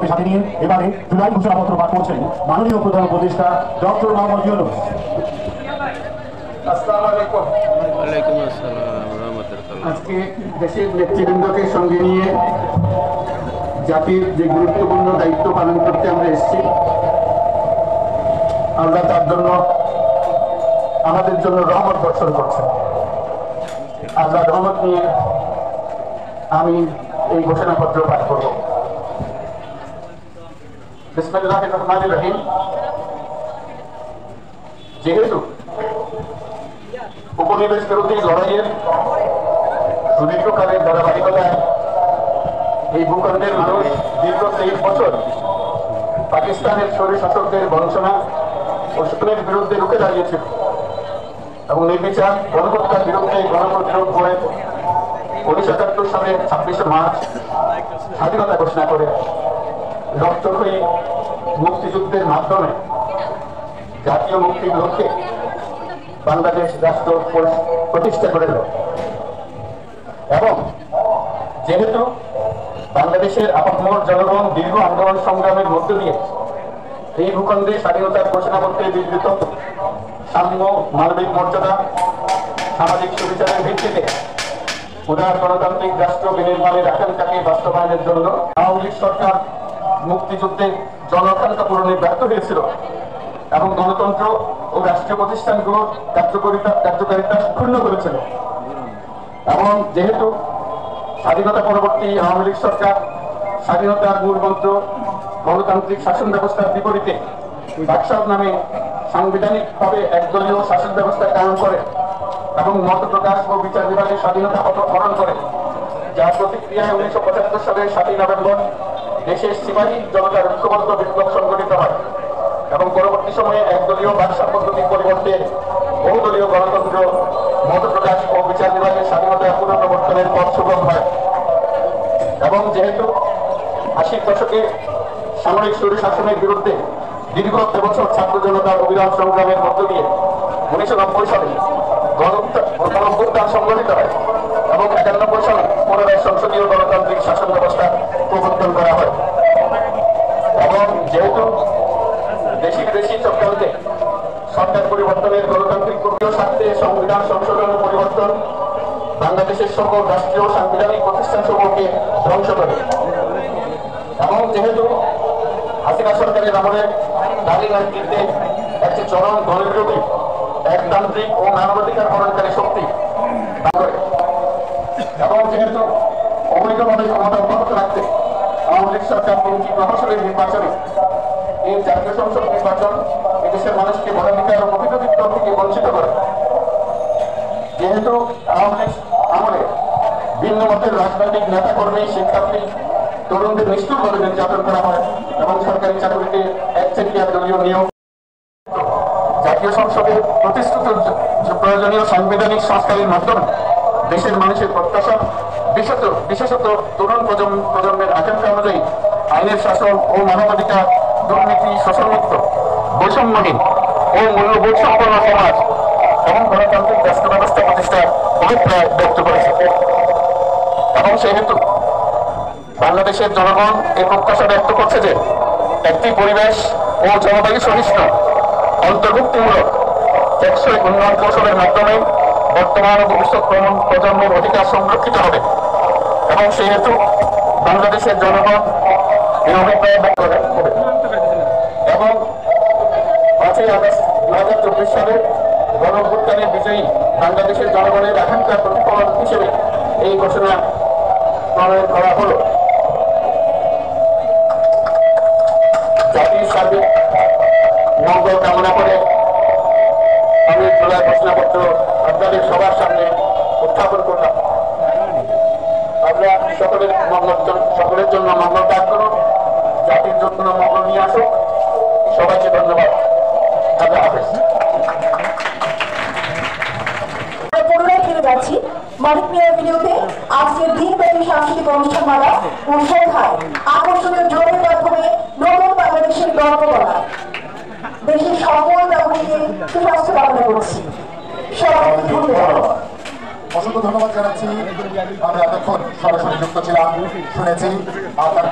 সাথে নিয়ে এবারে জুলাই ঘোষণাপত্র পাঠ করছেন মাননীয় প্রধান উপদেষ্টা ডক্টর মোহাম্মদ ইউনূস। আজকে দেশের নেতৃবৃন্দকে সঙ্গে নিয়ে জাতির যে গুরুত্বপূর্ণ দায়িত্ব পালন করতে আমরা এসেছি, আল্লাহ তার জন্য আমাদের জন্য রহমত বর্ষণ করছেন। আল্লাহ রহমত নিয়ে আমি এই ঘোষণাপত্র পাঠ করব। বিসমিল্লাহির রহমানির রহিম। যেহেতু উপনিবেশ বিরোধী লড়াইয়ের সুদীর্ঘকালের ধারাবাহিকতায় এই ভূখণ্ডের মানুষ দীর্ঘ 23 বছর পাকিস্তানের স্বৈরশাসকদের বঞ্চনা ও শোষণের বিরুদ্ধে রুখে দাঁড়িয়েছিল এবং নির্বিচার গণহত্যার বিরুদ্ধে গণপ্রতিরোধ করে 1971 সালের 26শে মার্চ স্বাধীনতা ঘোষণা করে রক্তক্ষয়ী মুক্তিযুদ্ধের মাধ্যমে জাতীয় মুক্তির লক্ষ্যে বাংলাদেশ রাষ্ট্র প্রতিষ্ঠা করে দেয়। এবং যেহেতু বাংলাদেশের আপামর জনগণ দীর্ঘ আন্দোলন সংগ্রামের মধ্য দিয়ে এই ভূখণ্ডে স্বাধীনতার ঘোষণাপত্রে বিবৃত সাম্য, মানবিক মর্যাদা, সামাজিক সুবিচারের ভিত্তিতে উদার গণতান্ত্রিক রাষ্ট্র বিনির্মাণের আকাঙ্ক্ষাকে বাস্তবায়নের জন্য আওয়ামী লীগ সরকার মুক্তিযুদ্ধে জনআকাঙ্ক্ষা পূরণে ব্যর্থ হয়েছিল এবং গণতন্ত্র ও রাষ্ট্রীয় প্রতিষ্ঠানগুলোর কার্যকারিতা ক্ষুণ্ণ করেছিল। এবং যেহেতু স্বাধীনতা পরবর্তী আওয়ামী লীগ সরকার স্বাধীনতার মূলমন্ত্র গণতান্ত্রিক শাসন ব্যবস্থার বিপরীতে বাকশাল নামে সাংবিধানিকভাবে একদলীয় শাসন ব্যবস্থা কায়েম করে এবং মত প্রকাশ ও বিচার বিভাগের স্বাধীনতা হরণ করে, যার প্রতিক্রিয়ায় 1975 সালের 7ই নভেম্বর দেশের সিপাহী জনতার ঐক্যবদ্ধ বিপ্লব সংগঠিত হয় এবং পরবর্তী সময়ে একদলীয় বাকশাল পদ্ধতির পরিবর্তে বহুদলীয় গণতন্ত্র, মত প্রকাশ ও বিচার বিভাগের স্বাধীনতা পুনঃপ্রবর্তনের পথ সুগম হয়। এবং যেহেতু 80-র দশকে সামরিক স্বৈরশাসনের বিরুদ্ধে দীর্ঘ 1 বছর ছাত্র জনতার অবিরাম সংগ্রামের মধ্য দিয়ে 1990 সালে গণঅভ্যুত্থান সংগঠিত হয় এবং 91 সালে পুনরায় সংসদীয় গণতান্ত্রিক শাসন ব্যবস্থা প্রবর্তন করা হয়। এবং যেহেতু দেশি বিদেশি চক্রান্তে সরকার পরিবর্তনের গণতান্ত্রিক প্রক্রিয়ার স্বার্থে সংবিধান সংশোধন ও পরিবর্তন বাংলাদেশের সকল রাষ্ট্রীয় সাংবিধানিক প্রতিষ্ঠান সমূহকে ধ্বংস করে এবং যেহেতু হাসিনা সরকারের আমলে নারী নেতৃত্বে একটি চরম গণবিরোধী একতান্ত্রিক ও মানবাধিকার হরণকারী শক্তি এবং যেহেতু অবৈধভাবে ক্ষমতা অব্যাহত রাখতে আওয়ামী লীগ সরকার প্রমুখী প্রহসনের নির্বাচনে এই জাতীয় সংসদ নির্বাচন এদেশের মানুষকে ভোটাধিকার ও প্রতিনিধিত্ব থেকে বঞ্চিত করে। যেহেতু আওয়ামী লীগ আমলে ভিন্ন মতের রাজনৈতিক নেতাকর্মী, শিক্ষার্থী, তরুণদের নিষ্ঠুরভাবে নির্যাতন করা হয় এবং সরকারি চাকরিতে একচেটিয়া দলীয় নিয়োগ, জাতীয় সংসদে প্রতিশ্রুত প্রয়োজনীয় সাংবিধানিক সংস্কারের মাধ্যমে দেশের মানুষের প্রত্যাশা, বিশেষত তরুণ প্রজন্মের আকাঙ্ক্ষা অনুযায়ী আইনের শাসন ও মানবাধিকার, দুর্নীতি, শোষণমুক্ত, বৈষম্যহীন ও মূল্যবোধ সম্পন্ন সমাজ এবং গণতান্ত্রিক রাষ্ট্র ব্যবস্থা প্রতিষ্ঠার অভিপ্রায় ব্যক্ত করেছে। এবং সেহেতু বাংলাদেশের জনগণ এই প্রত্যাশা ব্যক্ত করছে যে একটি পরিবেশ ও জলবায়ু সহিষ্ণু, অন্তর্ভুক্তিমূলক, টেকসই উন্নয়ন কৌশলের মাধ্যমে বর্তমান ও ভবিষ্যৎ প্রজন্মের অধিকার সংরক্ষিত হবে এবং সেহেতু বাংলাদেশের জনগণ এই অভিপ্রায় ব্যক্ত করবে। এবং 5ই আগস্ট 2024 সালে গণঅভ্যুত্থানের বিজয়ী বাংলাদেশের জনগণের আকাঙ্ক্ষার প্রতিফলন হিসেবে এই ঘোষণা প্রণয়ন করা হলো। জাতির সার্বিক মঙ্গল কামনা করে আমি জুলাই ঘোষণাপত্র আপনাদের সবার সামনে উত্থাপন করলাম। আমরা সকলের জন্য মঙ্গল কাজ করুন, জাতির জন্য মঙ্গল নিয়ে আসুক। সবাইকে ধন্যবাদ। আল্লাহ হাফেজ। পুনরায় ফিরে যাচ্ছি মানিক মিয়ার ভিডিওতে। আজকের দিনব্যাপী সাংস্কৃতিক অনুষ্ঠানমালা ও সন্ধ্যায় আকর্ষণীয় জোরের মাধ্যমে নতুন বাংলাদেশের গল্প বলা। দেশের সকল নাগরিককে সুস্বাস্থ্য কামনা করছি। সবাইকে ধন্যবাদ। অসংখ্য ধন্যবাদ জানাচ্ছি। আমরা এতক্ষণ সরাসরি যুক্ত ছিলাম, শুনেছি আপনার